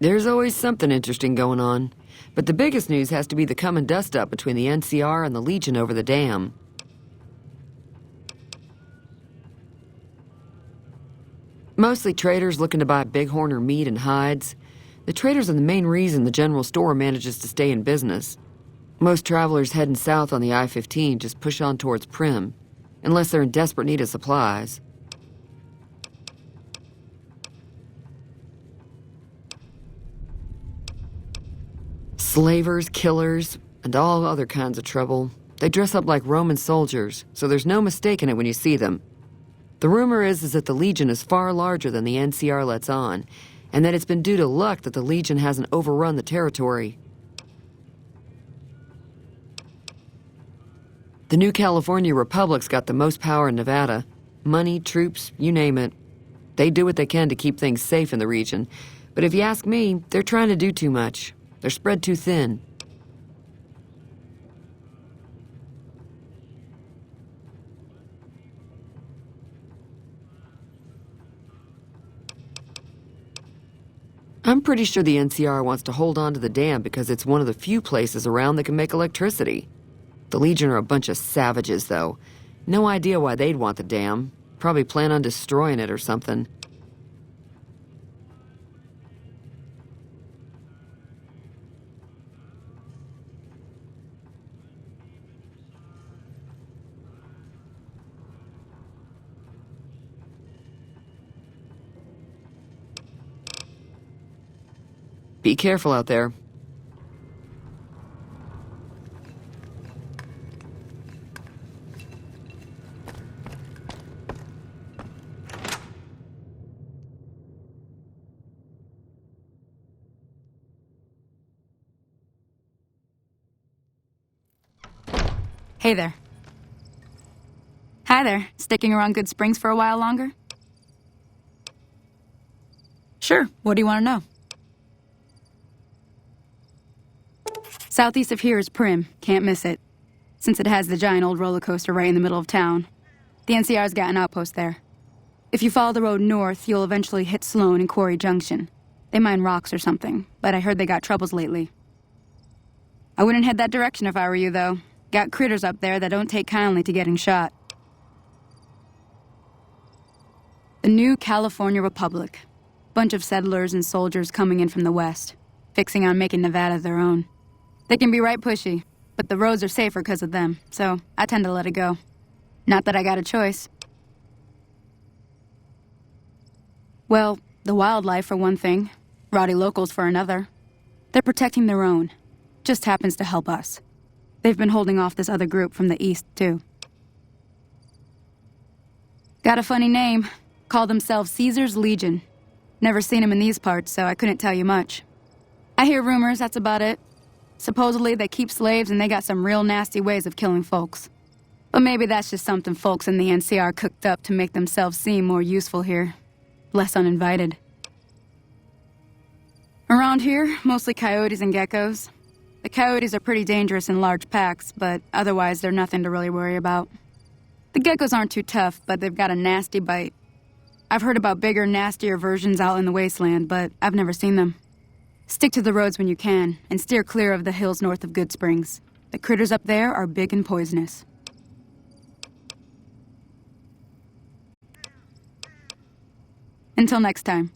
There's always something interesting going on. But the biggest news has to be the come and dust up between the NCR and the Legion over the dam. Mostly traders looking to buy bighorn or meat and hides. The traders are the main reason the general store manages to stay in business. Most travelers heading south on the I-15 just push on towards Primm, unless they're in desperate need of supplies. Slavers, killers, and all other kinds of trouble. They dress up like Roman soldiers, so there's no mistaking it when you see them. The rumor is that the Legion is far larger than the NCR lets on, and that it's been due to luck that the Legion hasn't overrun the territory. The New California Republic's got the most power in Nevada. Money, troops, you name it. They do what they can to keep things safe in the region, but if you ask me, they're trying to do too much. They're spread too thin. I'm pretty sure the NCR wants to hold on to the dam because it's one of the few places around that can make electricity. The Legion are a bunch of savages, though. No idea why they'd want the dam. Probably plan on destroying it or something. Be careful out there. Hey there. Hi there. Sticking around Good Springs for a while longer? Sure. What do you want to know? Southeast of here is Primm. Can't miss it. Since it has the giant old roller coaster right in the middle of town. The NCR's got an outpost there. If you follow the road north, you'll eventually hit Sloan and Quarry Junction. They mine rocks or something, but I heard they got troubles lately. I wouldn't head that direction if I were you, though. Got critters up there that don't take kindly to getting shot. The New California Republic. Bunch of settlers and soldiers coming in from the west, fixing on making Nevada their own. They can be right pushy, but the roads are safer because of them, so I tend to let it go. Not that I got a choice. Well, the wildlife for one thing, rowdy locals for another. They're protecting their own. Just happens to help us. They've been holding off this other group from the east, too. Got a funny name. Call themselves Caesar's Legion. Never seen them in these parts, so I couldn't tell you much. I hear rumors, that's about it. Supposedly they keep slaves and they got some real nasty ways of killing folks. But maybe that's just something folks in the NCR cooked up to make themselves seem more useful here. Less uninvited. Around here, mostly coyotes and geckos. The coyotes are pretty dangerous in large packs, but otherwise they're nothing to really worry about. The geckos aren't too tough, but they've got a nasty bite. I've heard about bigger, nastier versions out in the wasteland, but I've never seen them. Stick to the roads when you can, and steer clear of the hills north of Good Springs. The critters up there are big and poisonous. Until next time.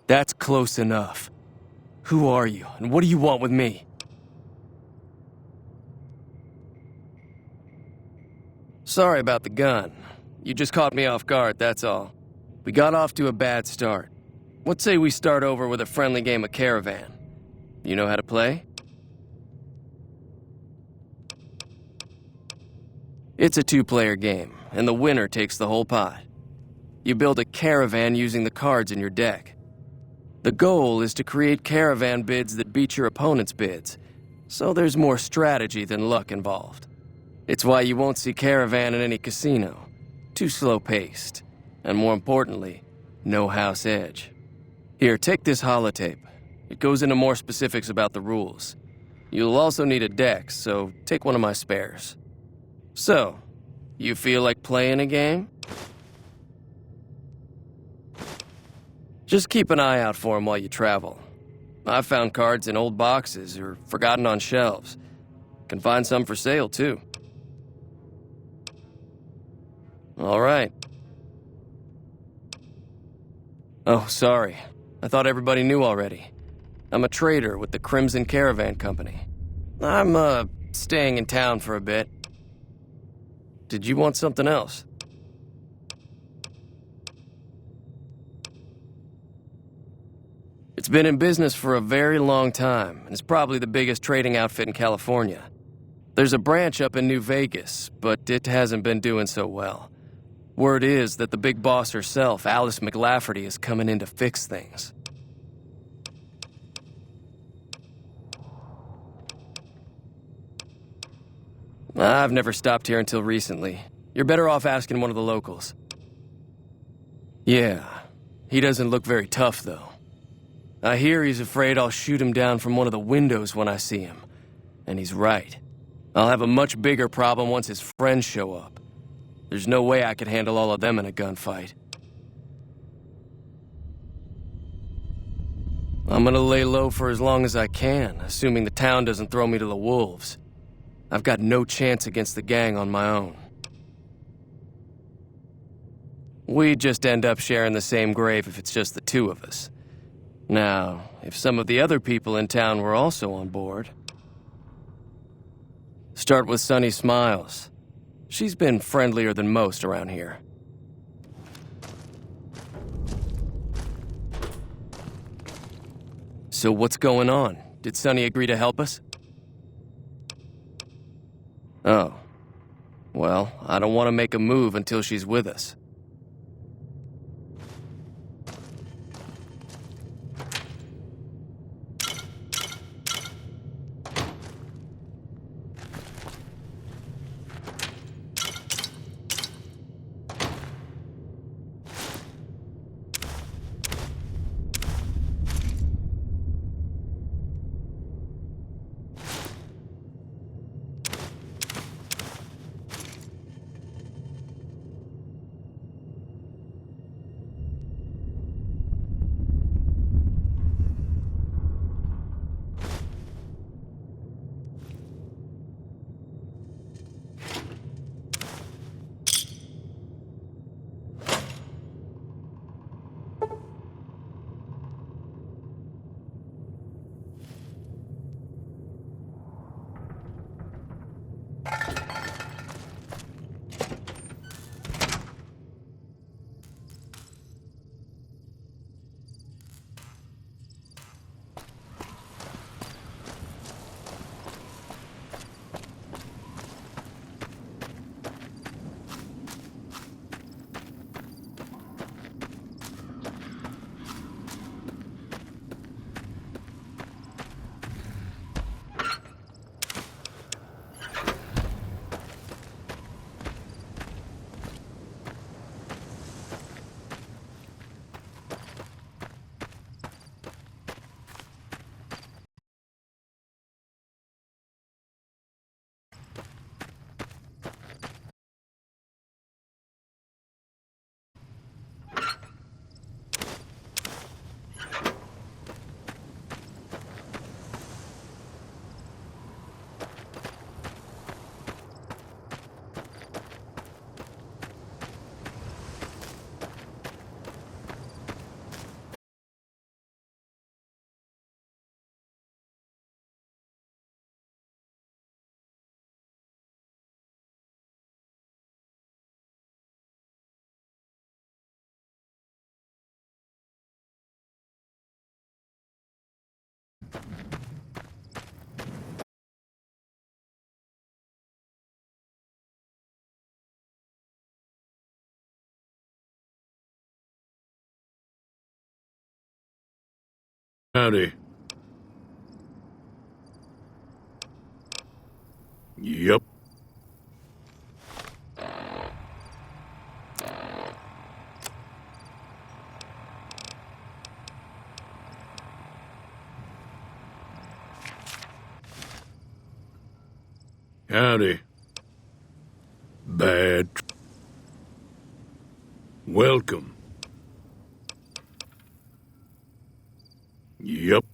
That's close enough. Who are you, and what do you want with me? Sorry about the gun. You just caught me off guard, that's all. We got off to a bad start. What say we start over with a friendly game of Caravan? You know how to play? It's a two-player game, and the winner takes the whole pot. You build a caravan using the cards in your deck. The goal is to create caravan bids that beat your opponent's bids, so there's more strategy than luck involved. It's why you won't see caravan in any casino. Too slow-paced, and more importantly, no house edge. Here, take this holotape. It goes into more specifics about the rules. You'll also need a deck, so take one of my spares. So, you feel like playing a game? Just keep an eye out for them while you travel. I've found cards in old boxes or forgotten on shelves. Can find some for sale, too. All right. Oh, sorry. I thought everybody knew already. I'm a trader with the Crimson Caravan Company. I'm, staying in town for a bit. Did you want something else? It's been in business for a very long time, and it's probably the biggest trading outfit in California. There's a branch up in New Vegas, but it hasn't been doing so well. Word is that the big boss herself, Alice McLafferty, is coming in to fix things. I've never stopped here until recently. You're better off asking one of the locals. Yeah, he doesn't look very tough, though. I hear he's afraid I'll shoot him down from one of the windows when I see him. And he's right. I'll have a much bigger problem once his friends show up. There's no way I could handle all of them in a gunfight. I'm gonna lay low for as long as I can, assuming the town doesn't throw me to the wolves. I've got no chance against the gang on my own. We'd just end up sharing the same grave if it's just the two of us. Now, if some of the other people in town were also on board... Start with Sunny Smiles. She's been friendlier than most around here. So what's going on? Did Sunny agree to help us? Oh. Well, I don't want to make a move until she's with us. Howdy. Yup. Howdy. Bad. Welcome. Yup.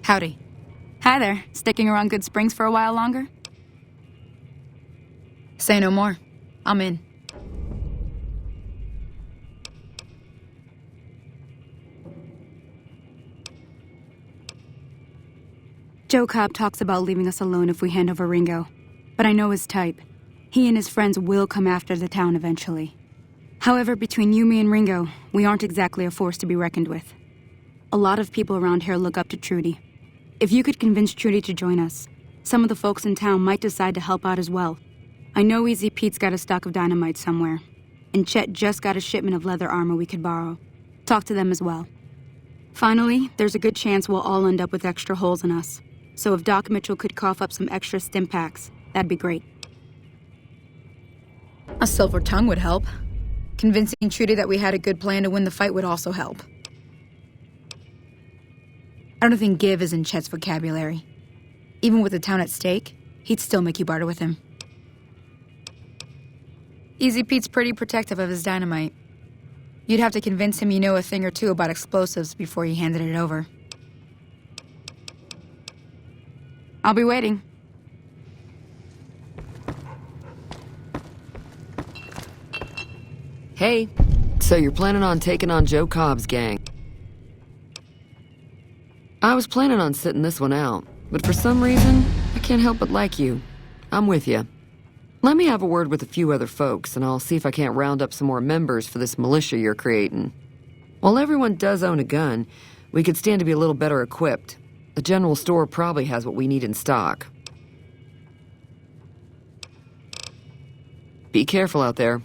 Howdy. Hi there. Sticking around Good Springs for a while longer? Say no more. I'm in. Joe Cobb talks about leaving us alone if we hand over Ringo, but I know his type. He and his friends will come after the town eventually. However, between you, me, and Ringo, we aren't exactly a force to be reckoned with. A lot of people around here look up to Trudy. If you could convince Trudy to join us, some of the folks in town might decide to help out as well. I know Easy Pete's got a stock of dynamite somewhere, and Chet just got a shipment of leather armor we could borrow. Talk to them as well. Finally, there's a good chance we'll all end up with extra holes in us. So if Doc Mitchell could cough up some extra stim packs, that'd be great. A silver tongue would help. Convincing Trudy that we had a good plan to win the fight would also help. I don't think give is in Chet's vocabulary. Even with the town at stake, he'd still make you barter with him. Easy Pete's pretty protective of his dynamite. You'd have to convince him you know a thing or two about explosives before you handed it over. I'll be waiting. Hey, so you're planning on taking on Joe Cobb's gang? I was planning on sitting this one out, but for some reason, I can't help but like you. I'm with you. Let me have a word with a few other folks, and I'll see if I can't round up some more members for this militia you're creating. While everyone does own a gun, we could stand to be a little better equipped. The general store probably has what we need in stock. Be careful out there.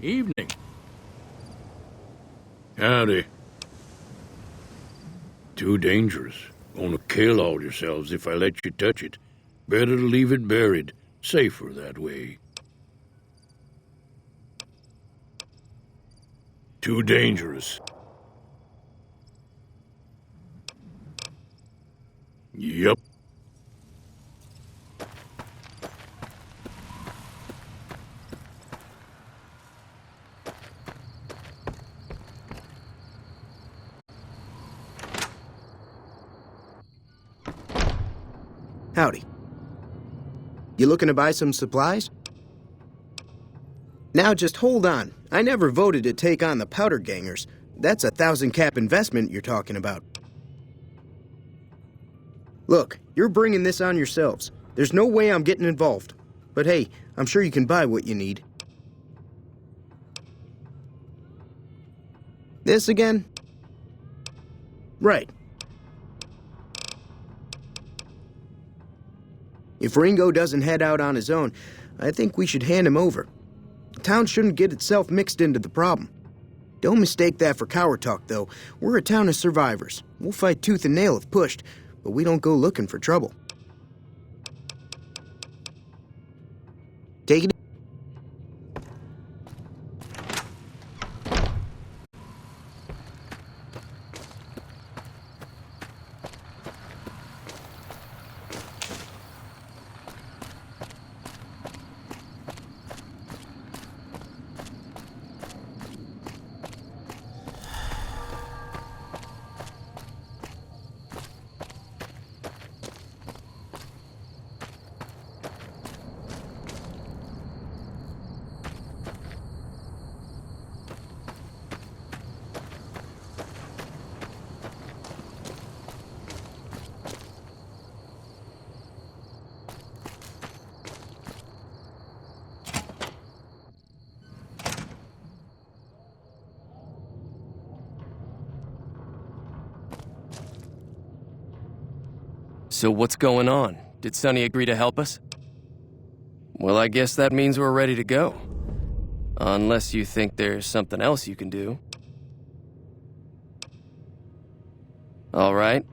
Evening. Howdy. Too dangerous. Gonna kill all yourselves if I let you touch it. Better to leave it buried. Safer that way. Too dangerous. Yup. Howdy. You looking to buy some supplies? Now just hold on. I never voted to take on the powder gangers. That's a 1,000-cap investment you're talking about. Look, you're bringing this on yourselves. There's no way I'm getting involved. But hey, I'm sure you can buy what you need. This again? Right. If Ringo doesn't head out on his own, I think we should hand him over. The town shouldn't get itself mixed into the problem. Don't mistake that for coward talk, though. We're a town of survivors. We'll fight tooth and nail if pushed, but we don't go looking for trouble. Take it. So what's going on? Did Sonny agree to help us? Well, I guess that means we're ready to go. Unless you think there's something else you can do. All right.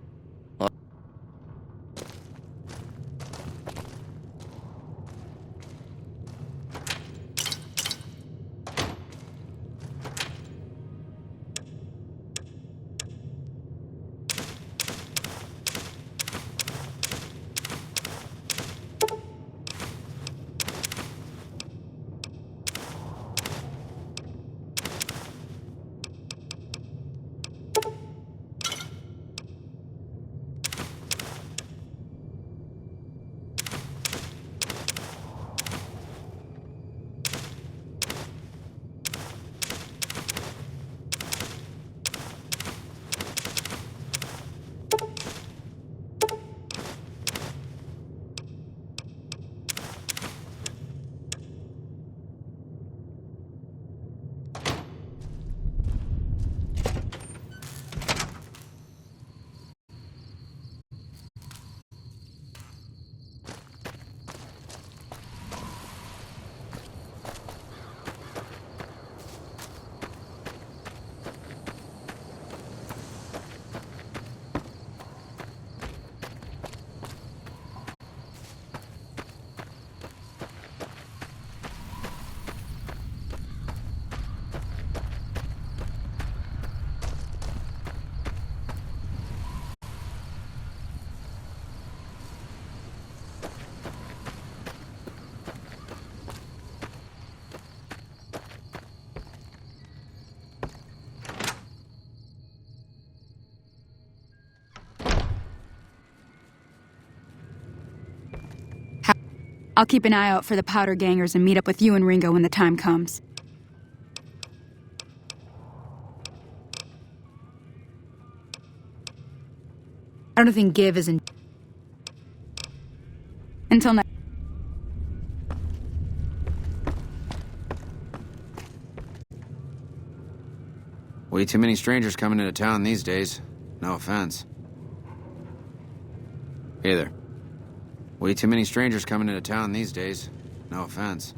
I'll keep an eye out for the powder gangers and meet up with you and Ringo when the time comes. I don't think Give is in. Until next. Way too many strangers coming into town these days. No offense. Hey there. Way too many strangers coming into town these days. No offense.